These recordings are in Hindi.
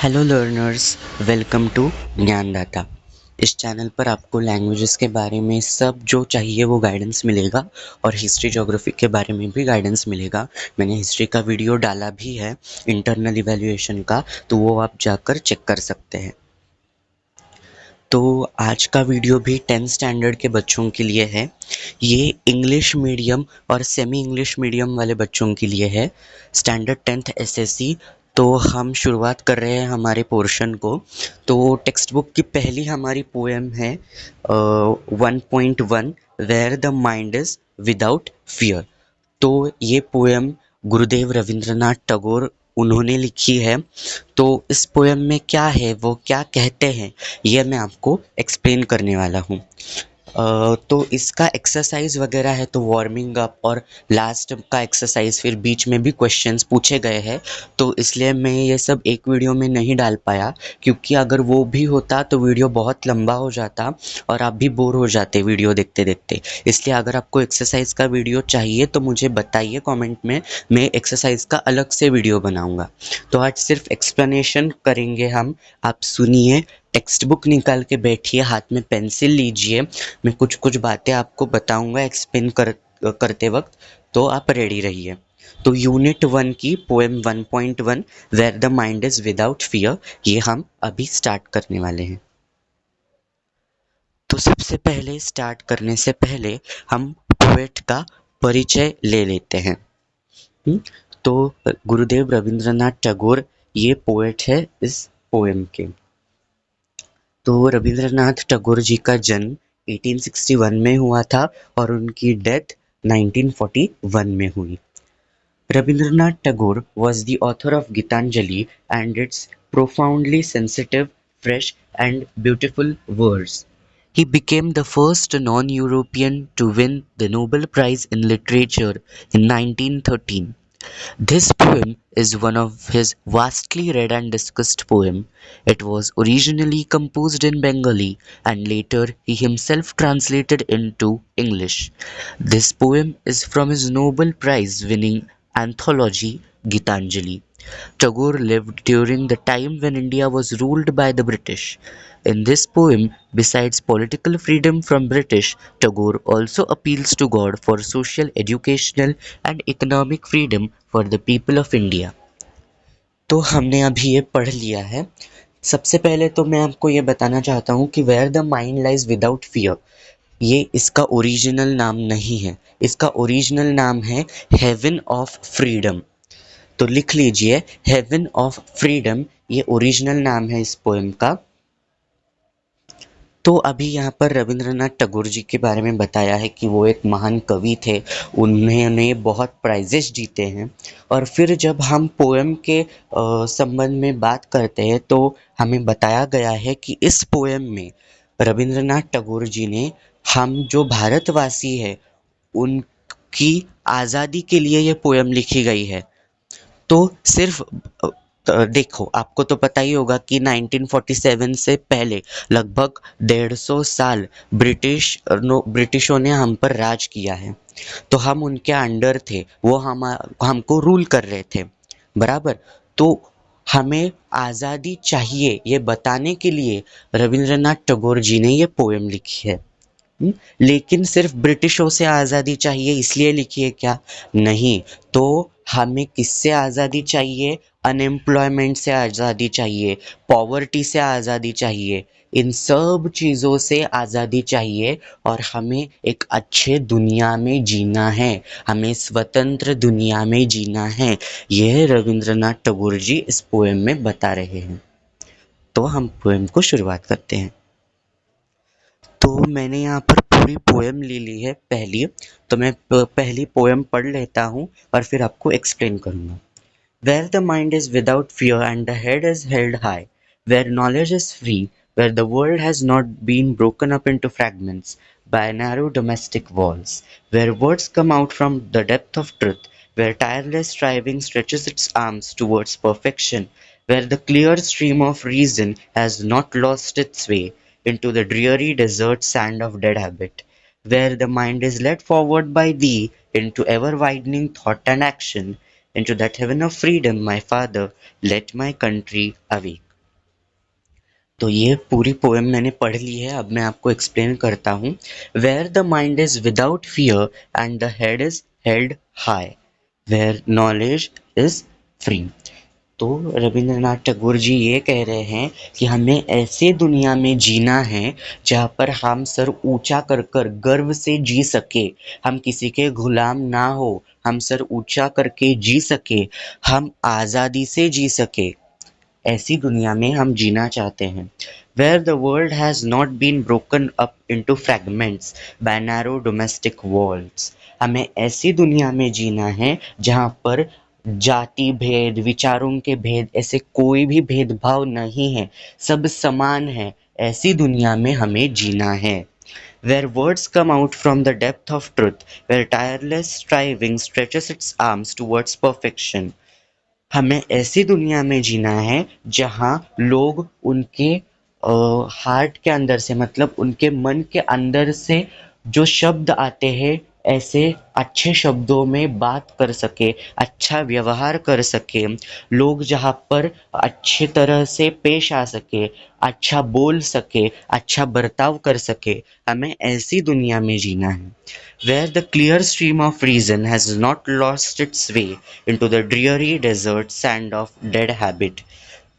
Hello learners, welcome to Gyandata. इस चैनल पर आपको लैंग्वेजेस के बारे में सब जो चाहिए वो गाइडेंस मिलेगा और हिस्ट्री ज्योग्राफी के बारे में भी गाइडेंस मिलेगा। मैंने हिस्ट्री का वीडियो डाला भी है इंटरनल इवैल्यूएशन का, तो वो आप जाकर चेक कर सकते हैं। तो आज का वीडियो भी 10th स्टैंडर्ड के बच्चों के लिए है। ये इंग्लिश मीडियम और सेमी इंग्लिश मीडियम वाले बच्चों के लिए है, स्टैंडर्ड 10th एसएससी। तो हम शुरुआत कर रहे हैं हमारे पोर्शन को। तो टेक्स्ट बुक की पहली हमारी पोएम है 1.1 where the mind is without fear. तो ये पोएम गुरुदेव रविंद्रनाथ टैगोर उन्होंने लिखी है। तो इस पोएम में क्या है, वो क्या कहते हैं, ये मैं आपको एक्सप्लेन करने वाला हूँ। तो इसका एक्सरसाइज वगैरह है तो वार्मिंग अप और लास्ट का एक्सरसाइज, फिर बीच में भी क्वेश्चंस पूछे गए हैं। तो इसलिए मैं ये सब एक वीडियो में नहीं डाल पाया, क्योंकि अगर वो भी होता तो वीडियो बहुत लंबा हो जाता और आप भी बोर हो जाते वीडियो देखते देखते। इसलिए अगर आपको एक्सरसाइज का वीडियो चाहिए तो मुझे बताइए कमेंट में, मैं एक्सरसाइज का अलग से वीडियो बनाऊंगा। तो आज सिर्फ एक्सप्लेनेशन करेंगे हम, आप सुनिए। टेक्स्ट बुक निकाल के बैठिए, हाथ में पेंसिल लीजिए, मैं कुछ कुछ बातें आपको बताऊंगा एक्सप्लेन करते वक्त, तो आप रेडी रहिए। तो यूनिट 1 की poem 1.1 where the mind is without fear, ये हम अभी स्टार्ट करने वाले हैं। तो सबसे पहले स्टार्ट करने से पहले हम पोएट का परिचय ले लेते हैं। तो गुरुदेव रविंद्रनाथ टैगोर ये पोएट है इस पोएम के। तो रविंद्रनाथ टैगोर जी का जन्म 1861 में हुआ था और उनकी डेथ 1941 में हुई। Rabindranath Tagore was the author of Gitanjali and its profoundly sensitive, fresh, and beautiful verse. He became the first non-European to win the Nobel Prize in Literature in 1913. This poem is one of his vastly read and discussed poem. It was originally composed in Bengali and later he himself translated into English. This poem is from his Nobel Prize winning anthology Gitanjali. Tagore lived during the time when India was ruled by the British. In this poem, besides political freedom from British, Tagore also appeals to God for social, educational and economic freedom for the people of India. तो हमने अभी ये पढ़ लिया है। सबसे पहले तो मैं आपको ये बताना चाहता हूँ कि where the mind lies without fear, ये इसका ओरिजिनल नाम नहीं है। इसका ओरिजिनल नाम है हेवन ऑफ फ्रीडम। तो लिख लीजिए, हेवन ऑफ फ्रीडम, ये ओरिजिनल नाम है इस पोएम का। तो अभी यहाँ पर रविंद्रनाथ टैगोर जी के बारे में बताया है कि वो एक महान कवि थे, उन्होंने बहुत प्राइजेस जीते हैं। और फिर जब हम पोएम के संबंध में बात करते हैं तो हमें बताया गया है कि इस पोएम में रविंद्रनाथ टैगोर जी ने हम जो भारतवासी है उनकी आज़ादी के लिए ये पोएम लिखी गई है। तो सिर्फ देखो, आपको तो पता ही होगा कि 1947 से पहले लगभग 150 साल ब्रिटिशों ने हम पर राज किया है। तो हम उनके अंडर थे, वो हमको रूल कर रहे थे, बराबर। तो हमें आज़ादी चाहिए ये बताने के लिए रविंद्रनाथ टैगोर जी ने ये पोएम लिखी है। लेकिन सिर्फ ब्रिटिशों से आज़ादी चाहिए इसलिए लिखी है क्या? नहीं। तो हमें किससे आज़ादी चाहिए? अनएम्प्लॉयमेंट से आज़ादी चाहिए, पॉवर्टी से आज़ादी चाहिए, इन सब चीज़ों से आज़ादी चाहिए। और हमें एक अच्छे दुनिया में जीना है, हमें स्वतंत्र दुनिया में जीना है। यह रविंद्रनाथ टैगोर जी इस पोएम में बता रहे हैं। तो हम पोएम को शुरुआत करते हैं। तो मैंने यहाँ पर पूरी पोएम ले ली है पहली, तो मैं पहली पोएम पढ़ लेता हूँ और फिर आपको एक्सप्लेन करूँगा। Where the mind is without fear and the head is held high, where knowledge is free, where the world has not been broken up into fragments by narrow domestic walls, where words come out from the depth of truth, where tireless striving stretches its arms towards perfection, where the clear stream of reason has not lost its way into the dreary desert sand of dead habit, where the mind is led forward by thee into ever widening thought and action, into that heaven of freedom, my father, let my country awake. तो ये पूरी पोएम मैंने पढ़ ली है, अब मैं आपको एक्सप्लेन करता हूँ। Where the mind is without fear and the head is held high, where knowledge is free. तो रविंद्रनाथ टैगोर जी ये कह रहे हैं कि हमें ऐसे दुनिया में जीना है जहाँ पर हम सर ऊंचा कर कर गर्व से जी सके, हम किसी के गुलाम ना हो, हम सर ऊंचा करके जी सके, हम आज़ादी से जी सके। ऐसी दुनिया में हम जीना चाहते हैं। Where the world has not been broken up into fragments by narrow domestic walls. हमें ऐसी दुनिया में जीना है जहाँ पर जाति भेद, विचारों के भेद, ऐसे कोई भी भेदभाव नहीं है, सब समान है। ऐसी दुनिया में हमें जीना है। Where words come out from the depth of truth, where tireless striving stretches its arms towards perfection. हमें ऐसी दुनिया में जीना है जहाँ लोग उनके हार्ट के अंदर से, मतलब उनके मन के अंदर से जो शब्द आते हैं, ऐसे अच्छे शब्दों में बात कर सके, अच्छा व्यवहार कर सके, लोग जहाँ पर अच्छे तरह से पेश आ सके, अच्छा बोल सके, अच्छा बर्ताव कर सके, हमें ऐसी दुनिया में जीना है। Where the clear stream of reason has not lost its way into the dreary desert sand of dead habit.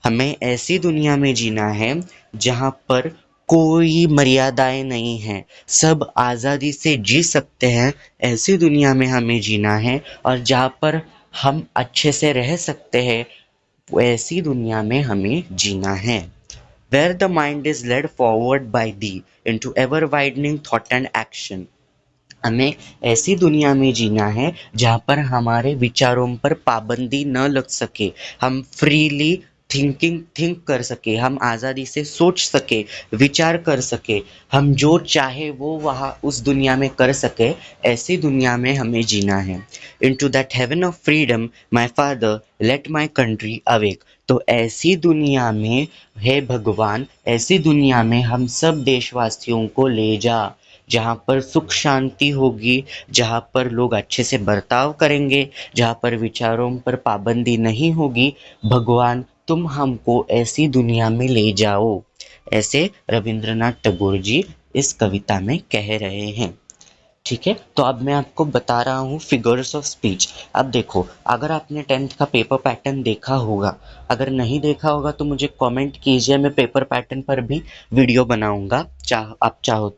हमें ऐसी दुनिया में जीना है जहाँ पर कोई मर्यादाएं नहीं हैं, सब आज़ादी से जी सकते हैं। ऐसी दुनिया में हमें जीना है और जहाँ पर हम अच्छे से रह सकते हैं, ऐसी दुनिया में हमें जीना है। Where the mind is led forward by thee into ever widening thought and action. हमें ऐसी दुनिया में जीना है जहाँ पर हमारे विचारों पर पाबंदी न लग सके, हम फ्रीली थिंक कर सके, हम आज़ादी से सोच सके, विचार कर सके, हम जो चाहे वो वहाँ उस दुनिया में कर सके। ऐसी दुनिया में हमें जीना है। Into that heaven of freedom my father let my country awake. तो ऐसी दुनिया में, हे भगवान, ऐसी दुनिया में हम सब देशवासियों को ले जा जहाँ पर सुख शांति होगी, जहाँ पर लोग अच्छे से बर्ताव करेंगे, जहाँ पर विचारों पर पाबंदी नहीं होगी। भगवान, तुम हमको ऐसी दुनिया में ले जाओ। ऐसे रविंद्रनाथ टैगोर जी इस कविता में कह रहे हैं। ठीक है, तो अब मैं आपको बता रहा हूँ फिगर्स ऑफ स्पीच। अब देखो, अगर आपने 10th का पेपर पैटर्न देखा होगा, अगर नहीं देखा होगा तो मुझे कमेंट कीजिए, मैं पेपर पैटर्न पर भी वीडियो बनाऊंगा, आप चाहो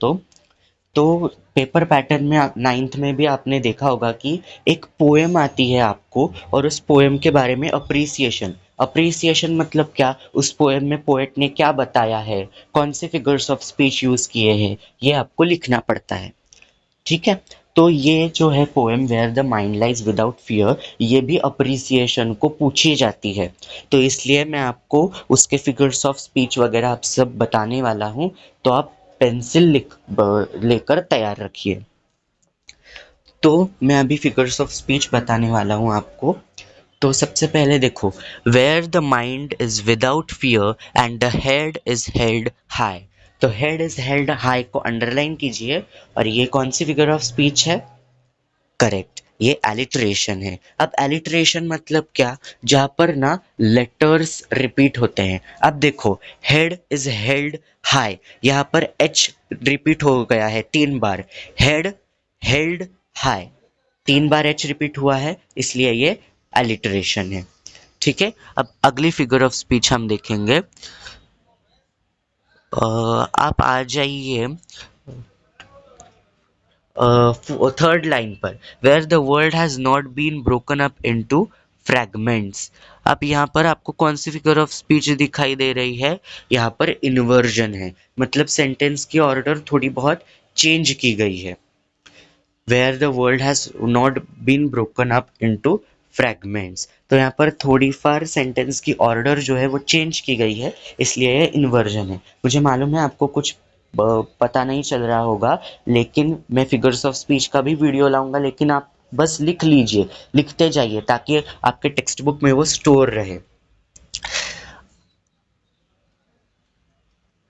तो पेपर पैटर्न में 9th में भी आपने देखा होगा कि एक पोएम आती है आपको, और उस पोएम के बारे में अप्रिसिएशन। अप्रिसिएशन मतलब क्या, उस पोएम में पोएट ने क्या बताया है, कौन से फिगर्स ऑफ स्पीच यूज़ किए हैं, ये आपको लिखना पड़ता है। ठीक है, तो ये जो है poem where the mind lies without fear, ये भी अप्रिसिएशन को पूछी जाती है। तो इसलिए मैं आपको उसके फिगर्स ऑफ स्पीच वगैरह आप सब बताने वाला हूँ, तो आप पेंसिल लेकर तैयार रखिए। तो मैं अभी फिगर्स ऑफ स्पीच बताने वाला हूँ आपको। तो सबसे पहले देखो, where the mind is without fear and the head is held high. तो हेड इज हेल्ड हाई को अंडरलाइन कीजिए, और ये कौन सी फिगर ऑफ स्पीच है? करेक्ट, ये एलिट्रेशन है। अब एलिट्रेशन मतलब क्या, जहाँ पर ना लेटर्स रिपीट होते हैं। अब देखो, हेड इज हेल्ड हाई, यहाँ पर एच रिपीट हो गया है 3 बार। हेड हेल्ड हाई, 3 बार एच रिपीट हुआ है, इसलिए ये एलिट्रेशन है। ठीक है, अब अगली फिगर ऑफ स्पीच हम देखेंगे। आप आ जाइए 3rd लाइन पर, where the world has not been broken up into fragments. अब यहाँ पर आपको कौन सी फिगर ऑफ स्पीच दिखाई दे रही है? यहाँ पर इन्वर्जन है, मतलब सेंटेंस की ऑर्डर थोड़ी बहुत चेंज की गई है। Where the world has not been broken up into fragments, तो यहाँ पर थोड़ी फार सेंटेंस की ऑर्डर जो है वो चेंज की गई है, इसलिए ये इन्वर्जन है। मुझे मालूम है आपको कुछ पता नहीं चल रहा होगा, लेकिन मैं फिगर्स ऑफ स्पीच का भी वीडियो लाऊंगा, लेकिन आप बस लिख लीजिए, लिखते जाइए, ताकि आपके टेक्स्ट बुक में वो स्टोर रहे।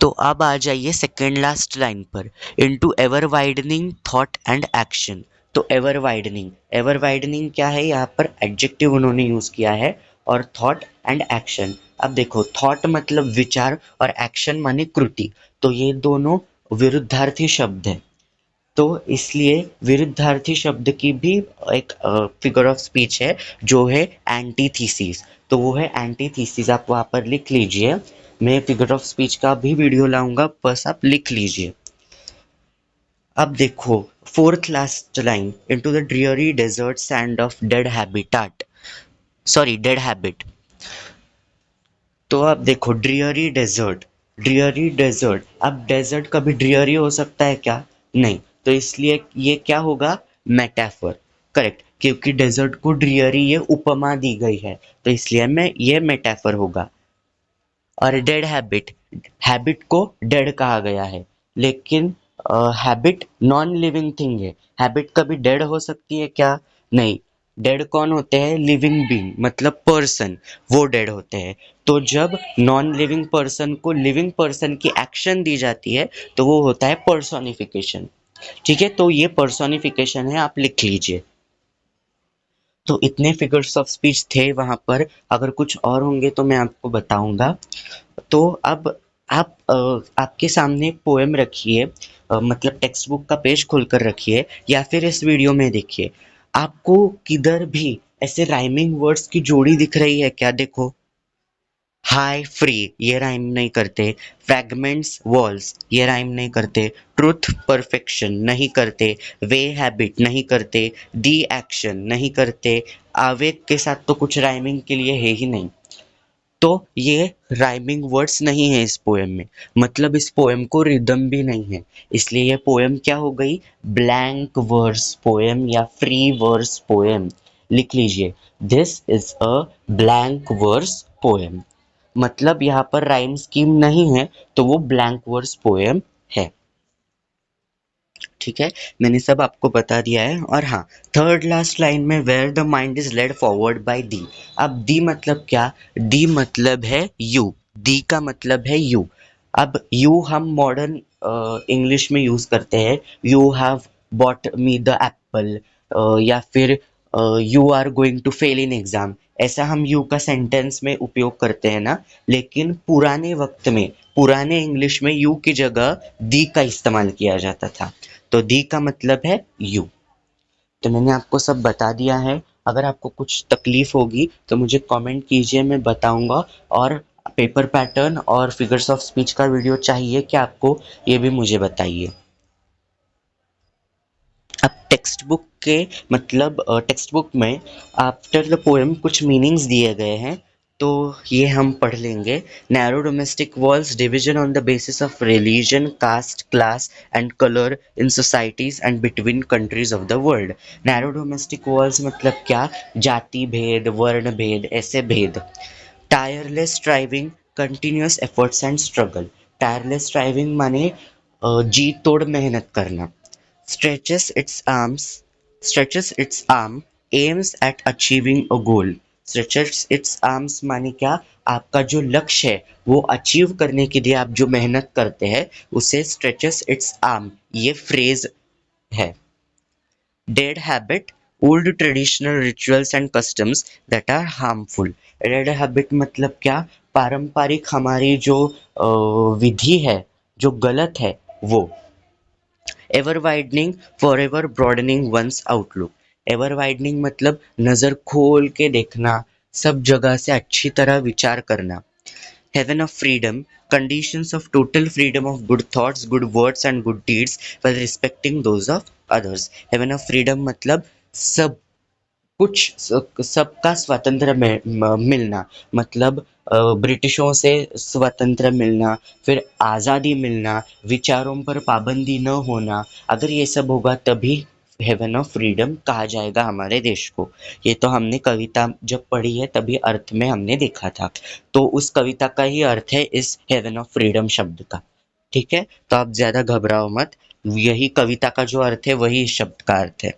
तो अब आ जाइए सेकेंड लास्ट लाइन पर, into ever widening thought and action. तो एवर वाइडनिंग क्या है, यहाँ पर एडजेक्टिव उन्होंने यूज़ किया है, और थॉट एंड एक्शन। अब देखो, थॉट मतलब विचार और एक्शन माने कृति, तो ये दोनों विरुद्धार्थी शब्द है। तो इसलिए विरुद्धार्थी शब्द की भी एक फिगर ऑफ स्पीच है जो है एंटीथीसिस। तो वो है एंटीथीसिस, आप वहाँ पर लिख लीजिए। मैं फिगर ऑफ स्पीच का भी वीडियो लाऊंगा, बस आप लिख लीजिए। अब देखो, fourth last line, into the dreary desert sand of dead habitat, sorry dead habit. तो अब देखो, ड्रीयरी डेजर्ट, ड्रीयरी डेजर्ट, अब डेजर्ट कभी ड्रीयरी हो सकता है क्या? नहीं, तो इसलिए ये क्या होगा? मेटाफर, करेक्ट, क्योंकि डेजर्ट को ड्रीयरी ये उपमा दी गई है, तो इसलिए मैं ये मेटाफर होगा। और डेड हैबिट, हैबिट को डेड कहा गया है, लेकिन हैबिट नॉन लिविंग थिंग है। हैबिट कभी डेड हो सकती है क्या? नहीं, डेड कौन होते हैं? लिविंग बीइंग, मतलब पर्सन, वो डेड होते हैं। तो जब नॉन लिविंग पर्सन को लिविंग पर्सन की एक्शन दी जाती है तो वो होता है पर्सोनिफिकेशन। ठीक है, तो ये पर्सोनिफिकेशन है, आप लिख लीजिए। तो इतने फिगर्स ऑफ स्पीच थे वहां पर, अगर कुछ और होंगे तो मैं आपको बताऊंगा। तो अब आप आपके सामने पोएम रखिए, मतलब टेक्स्ट बुक का पेज खोलकर रखिए या फिर इस वीडियो में देखिए। आपको किधर भी ऐसे राइमिंग वर्ड्स की जोड़ी दिख रही है क्या? देखो, हाई फ्री ये राइम नहीं करते, फ्रैगमेंट्स वॉल्स ये राइम नहीं करते, ट्रुथ परफेक्शन नहीं करते, वे हैबिट नहीं करते, दी एक्शन नहीं करते, आवेग के साथ तो कुछ राइमिंग के लिए है ही नहीं। तो ये राइमिंग वर्ड्स नहीं है इस पोएम में, मतलब इस पोएम को रिदम भी नहीं है, इसलिए ये पोएम क्या हो गई? ब्लैंक वर्स पोएम या फ्री वर्स पोएम। लिख लीजिए, this is a blank verse poem, मतलब यहाँ पर राइम स्कीम नहीं है, तो वो ब्लैंक वर्स पोएम है। ठीक है, मैंने सब आपको बता दिया है। और हाँ, थर्ड लास्ट लाइन में where the mind is led forward by thee. अब दी मतलब क्या? दी मतलब है यू, दी का मतलब है यू। अब यू हम मॉडर्न इंग्लिश में यूज करते हैं, you have bought me the apple, या फिर you are going to fail in exam, ऐसा हम यू का सेंटेंस में उपयोग करते हैं ना। लेकिन पुराने वक्त में, पुराने इंग्लिश में यू की जगह दी का इस्तेमाल किया जाता था, तो दी का मतलब है यू। तो मैंने आपको सब बता दिया है, अगर आपको कुछ तकलीफ होगी तो मुझे कमेंट कीजिए, मैं बताऊंगा। और पेपर पैटर्न और फिगर्स ऑफ स्पीच का वीडियो चाहिए क्या आपको, ये भी मुझे बताइए। अब टेक्स्ट बुक के, मतलब टेक्स्ट बुक में आफ्टर द पोएम कुछ मीनिंग्स दिए गए हैं, तो ये हम पढ़ लेंगे। Narrow domestic walls, division on the basis of religion, caste, class and colour in societies and between countries of the world. Narrow domestic walls मतलब क्या? जाति भेद, वर्ण भेद, ऐसे भेद। Tireless striving, continuous efforts and struggle. Tireless striving माने जी तोड़ मेहनत करना। stretches its arms, stretches its arm, aims at achieving a goal. stretches its arms माने क्या? आपका जो लक्ष्य है वो अचीव करने के लिए आप जो मेहनत करते हैं उसे stretches its arm, ये फ्रेज है। Dead habit, old traditional rituals and customs that are harmful. Dead habit मतलब क्या? पारंपरिक हमारी जो विधि है जो गलत है वो। Ever widening, for ever broadening one's outlook. Ever widening मतलब नज़र खोल के देखना, सब जगह से अच्छी तरह विचार करना। Heaven of freedom, conditions of total freedom of good thoughts, good words and good deeds while respecting those of others. heaven of freedom मतलब सब कुछ, सबका स्वतंत्र मिलना, मतलब ब्रिटिशों से स्वतंत्र मिलना, फिर आज़ादी मिलना, विचारों पर पाबंदी न होना। अगर ये सब होगा तभी हेवन ऑफ फ्रीडम कहा जाएगा हमारे देश को। ये तो हमने कविता जब पढ़ी है तभी अर्थ में हमने देखा था, तो उस कविता का ही अर्थ है इस हेवन ऑफ फ्रीडम शब्द का। ठीक है, तो आप ज़्यादा घबराओ मत, यही कविता का जो अर्थ है वही इस शब्द का अर्थ है।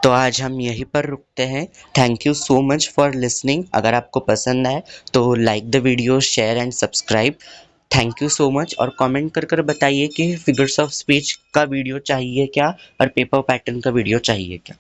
तो आज हम यहीं पर रुकते हैं। Thank you so much for listening. अगर आपको पसंद आए तो like the video, share and subscribe. Thank you so much, और कमेंट कर बताइए कि फिगर्स ऑफ स्पीच का वीडियो चाहिए क्या और पेपर पैटर्न का वीडियो चाहिए क्या।